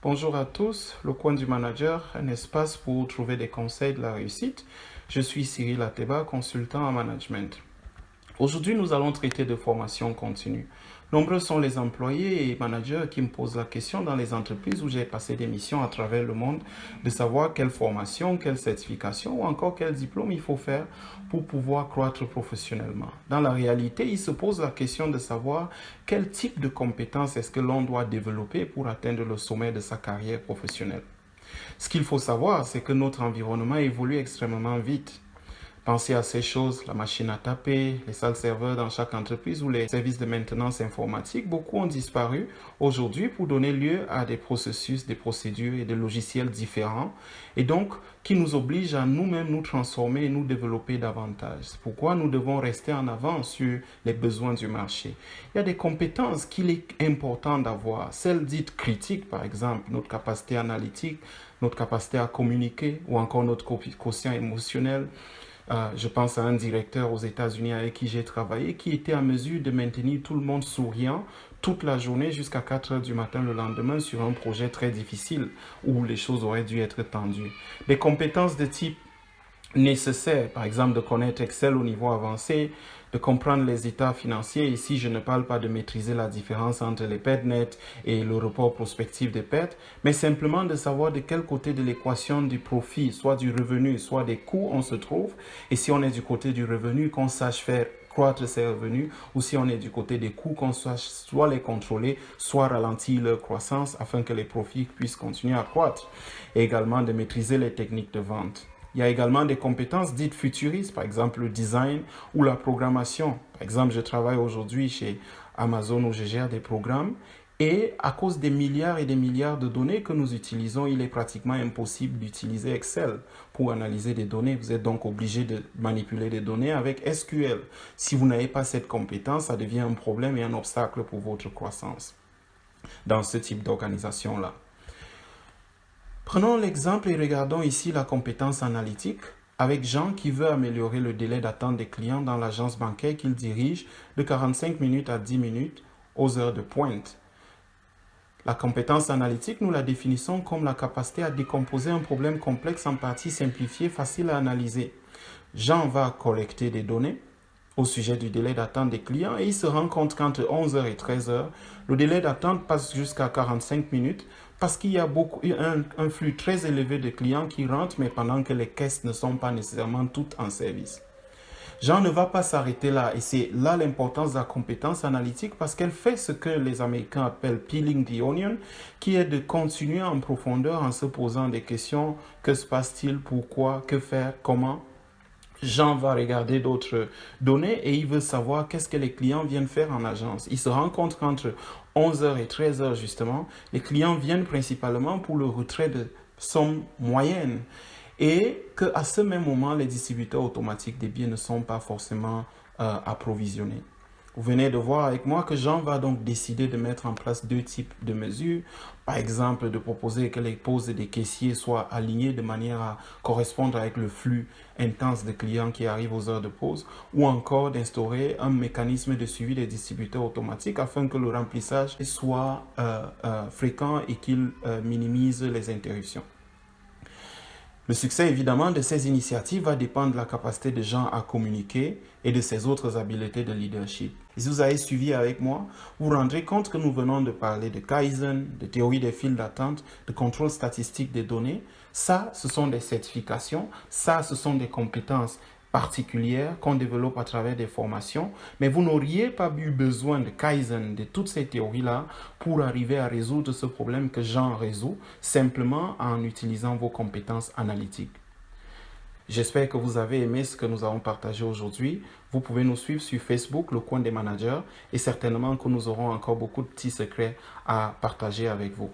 Bonjour à tous, le coin du manager, un espace pour trouver des conseils de la réussite. Je suis Cyril Ateba, consultant en management. Aujourd'hui, nous allons traiter de formation continue. Nombreux sont les employés et managers qui me posent la question dans les entreprises où j'ai passé des missions à travers le monde de savoir quelle formation, quelle certification ou encore quel diplôme il faut faire pour pouvoir croître professionnellement. Dans la réalité, ils se posent la question de savoir quel type de compétences est-ce que l'on doit développer pour atteindre le sommet de sa carrière professionnelle. Ce qu'il faut savoir, c'est que notre environnement évolue extrêmement vite. Pensez à ces choses, la machine à taper, les salles serveurs dans chaque entreprise ou les services de maintenance informatique, beaucoup ont disparu aujourd'hui pour donner lieu à des processus, des procédures et des logiciels différents et donc qui nous obligent à nous-mêmes nous transformer et nous développer davantage. C'est pourquoi nous devons rester en avant sur les besoins du marché. Il y a des compétences qu'il est important d'avoir, celles dites critiques par exemple, notre capacité analytique, notre capacité à communiquer ou encore notre quotient émotionnel. Je pense à un directeur aux États-Unis avec qui j'ai travaillé qui était en mesure de maintenir tout le monde souriant toute la journée jusqu'à 4 heures du matin le lendemain sur un projet très difficile où les choses auraient dû être tendues. Des compétences de type nécessaire, par exemple de connaître Excel au niveau avancé, de comprendre les états financiers. Ici, je ne parle pas de maîtriser la différence entre les pertes nettes et le report prospectif des pertes, mais simplement de savoir de quel côté de l'équation du profit, soit du revenu, soit des coûts, on se trouve. Et si on est du côté du revenu, qu'on sache faire croître ses revenus, ou si on est du côté des coûts, qu'on sache soit les contrôler, soit ralentir leur croissance afin que les profits puissent continuer à croître. Et également de maîtriser les techniques de vente. Il y a également des compétences dites futuristes, par exemple le design ou la programmation. Par exemple, je travaille aujourd'hui chez Amazon où je gère des programmes et à cause des milliards et des milliards de données que nous utilisons, il est pratiquement impossible d'utiliser Excel pour analyser des données. Vous êtes donc obligé de manipuler des données avec SQL. Si vous n'avez pas cette compétence, ça devient un problème et un obstacle pour votre croissance dans ce type d'organisation-là. Prenons l'exemple et regardons ici la compétence analytique avec Jean qui veut améliorer le délai d'attente des clients dans l'agence bancaire qu'il dirige de 45 minutes à 10 minutes aux heures de pointe. La compétence analytique, nous la définissons comme la capacité à décomposer un problème complexe en parties simplifiées, faciles à analyser. Jean va collecter des données au sujet du délai d'attente des clients et il se rend compte qu'entre 11h et 13h, le délai d'attente passe jusqu'à 45 minutes parce qu'il y a un flux très élevé de clients qui rentrent mais pendant que les caisses ne sont pas nécessairement toutes en service. Jean ne va pas s'arrêter là et c'est là l'importance de la compétence analytique parce qu'elle fait ce que les Américains appellent peeling the onion, qui est de continuer en profondeur en se posant des questions. Que se passe-t-il? Pourquoi? Que faire? Comment? Jean va regarder d'autres données et il veut savoir qu'est-ce que les clients viennent faire en agence. Il se rend compte qu'entre 11h et 13h justement, les clients viennent principalement pour le retrait de sommes moyennes et qu'à ce même moment, les distributeurs automatiques des billets ne sont pas forcément approvisionnés. Vous venez de voir avec moi que Jean va donc décider de mettre en place deux types de mesures. Par exemple, de proposer que les pauses des caissiers soient alignées de manière à correspondre avec le flux intense de clients qui arrivent aux heures de pause, ou encore d'instaurer un mécanisme de suivi des distributeurs automatiques afin que le remplissage soit fréquent et qu'il minimise les interruptions. Le succès, évidemment, de ces initiatives va dépendre de la capacité de Jean à communiquer et de ses autres habiletés de leadership. Si vous avez suivi avec moi, vous vous rendrez compte que nous venons de parler de Kaizen, de théorie des files d'attente, de contrôle statistique des données. Ça, ce sont des certifications. Ça, ce sont des compétences particulières qu'on développe à travers des formations, mais vous n'auriez pas eu besoin de Kaizen, de toutes ces théories-là, pour arriver à résoudre ce problème que Jean résout, simplement en utilisant vos compétences analytiques. J'espère que vous avez aimé ce que nous avons partagé aujourd'hui. Vous pouvez nous suivre sur Facebook, le coin des managers, et certainement que nous aurons encore beaucoup de petits secrets à partager avec vous.